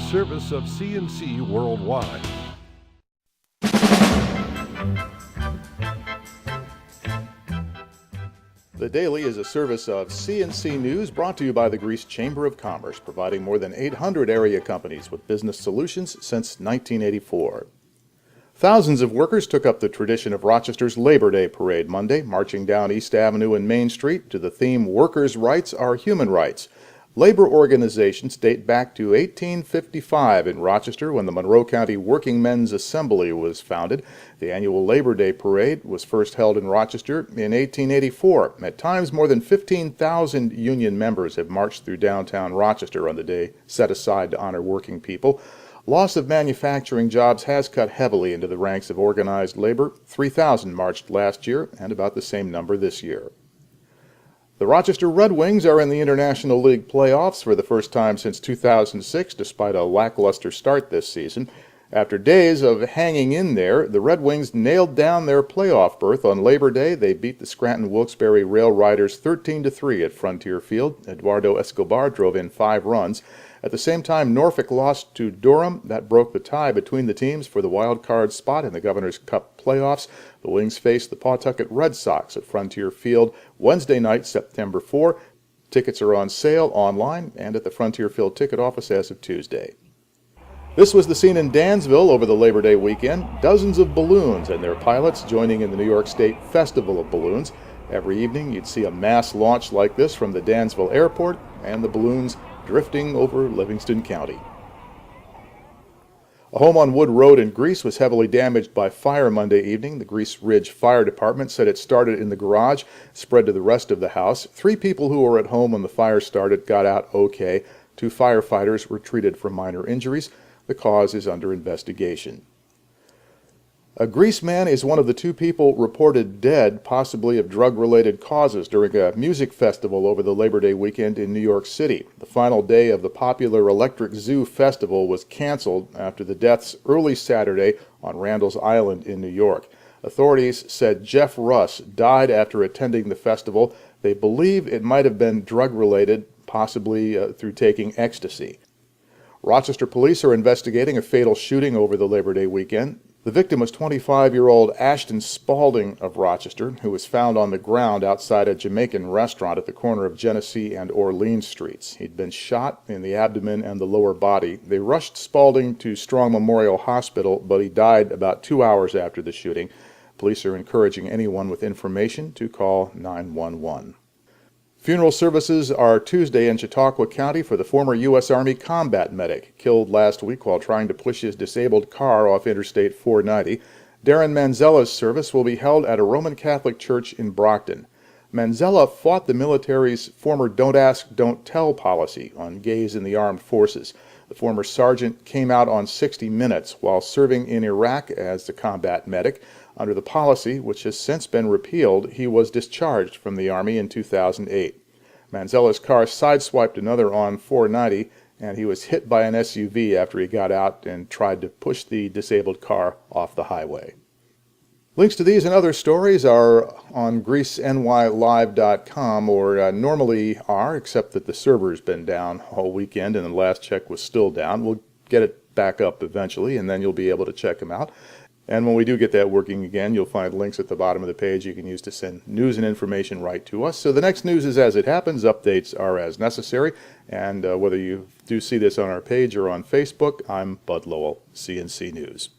service of CNC Worldwide. The Daily is a service of CNC News brought to you by the Greece Chamber of Commerce, providing more than 800 area companies with business solutions since 1984. Thousands of workers took up the tradition of Rochester's Labor Day Parade Monday, marching down East Avenue and Main Street to the theme "Workers' Rights are Human Rights." Labor organizations date back to 1855 in Rochester, when the Monroe County Working Men's Assembly was founded. The annual Labor Day Parade was first held in Rochester in 1884. At times, more than 15,000 union members have marched through downtown Rochester on the day set aside to honor working people. Loss of manufacturing jobs has cut heavily into the ranks of organized labor. 3,000 marched last year, and about the same number this year. The Rochester Red Wings are in the International League playoffs for the first time since 2006, despite a lackluster start this season. After days of hanging in there, the Red Wings nailed down their playoff berth on Labor Day. They beat the Scranton Wilkes-Barre Rail Riders 13-3 at Frontier Field. Eduardo Escobar drove in 5 runs. At the same time, Norfolk lost to Durham. That broke the tie between the teams for the wild card spot in the Governor's Cup playoffs. The Wings face the Pawtucket Red Sox at Frontier Field Wednesday night, September 4. Tickets are on sale online and at the Frontier Field ticket office as of Tuesday. This was the scene in Dansville over the Labor Day weekend. Dozens of balloons and their pilots joining in the New York State Festival of Balloons. Every evening you'd see a mass launch like this from the Dansville airport, and the balloons drifting over Livingston County. A home on Wood Road in Greece was heavily damaged by fire Monday evening. The Greece Ridge Fire Department said it started in the garage, spread to the rest of the house. 3 people who were at home when the fire started got out okay. 2 firefighters were treated for minor injuries. The cause is under investigation. A Greece man is one of the 2 people reported dead, possibly of drug-related causes, during a music festival over the Labor Day weekend in New York City. The final day of the popular Electric Zoo Festival was canceled after the deaths early Saturday on Randall's Island in New York. Authorities said Jeff Russ died after attending the festival. They believe it might have been drug-related, possibly through taking ecstasy. Rochester police are investigating a fatal shooting over the Labor Day weekend. The victim was 25-year-old Ashton Spaulding of Rochester, who was found on the ground outside a Jamaican restaurant at the corner of Genesee and Orleans Streets. He'd been shot in the abdomen and the lower body. They rushed Spaulding to Strong Memorial Hospital, but he died about 2 hours after the shooting. Police are encouraging anyone with information to call 911. Funeral services are Tuesday in Chautauqua County for the former U.S. Army combat medic killed last week while trying to push his disabled car off Interstate 490. Darren Manzella's service will be held at a Roman Catholic church in Brockton. Manzella fought the military's former "don't ask, don't tell" policy on gays in the armed forces. The former sergeant came out on 60 Minutes while serving in Iraq as the combat medic. Under the policy, which has since been repealed, he was discharged from the Army in 2008. Manzella's car sideswiped another on 490, and he was hit by an SUV after he got out and tried to push the disabled car off the highway. Links to these and other stories are on GreeceNYLive.com, or normally are, except that the server's been down all weekend and the last check was still down. We'll get it back up eventually, and then you'll be able to check them out. And when we do get that working again, you'll find links at the bottom of the page you can use to send news and information right to us. So the next news is as it happens. Updates are as necessary. And whether you do see this on our page or on Facebook, I'm Bud Lowell, CNC News.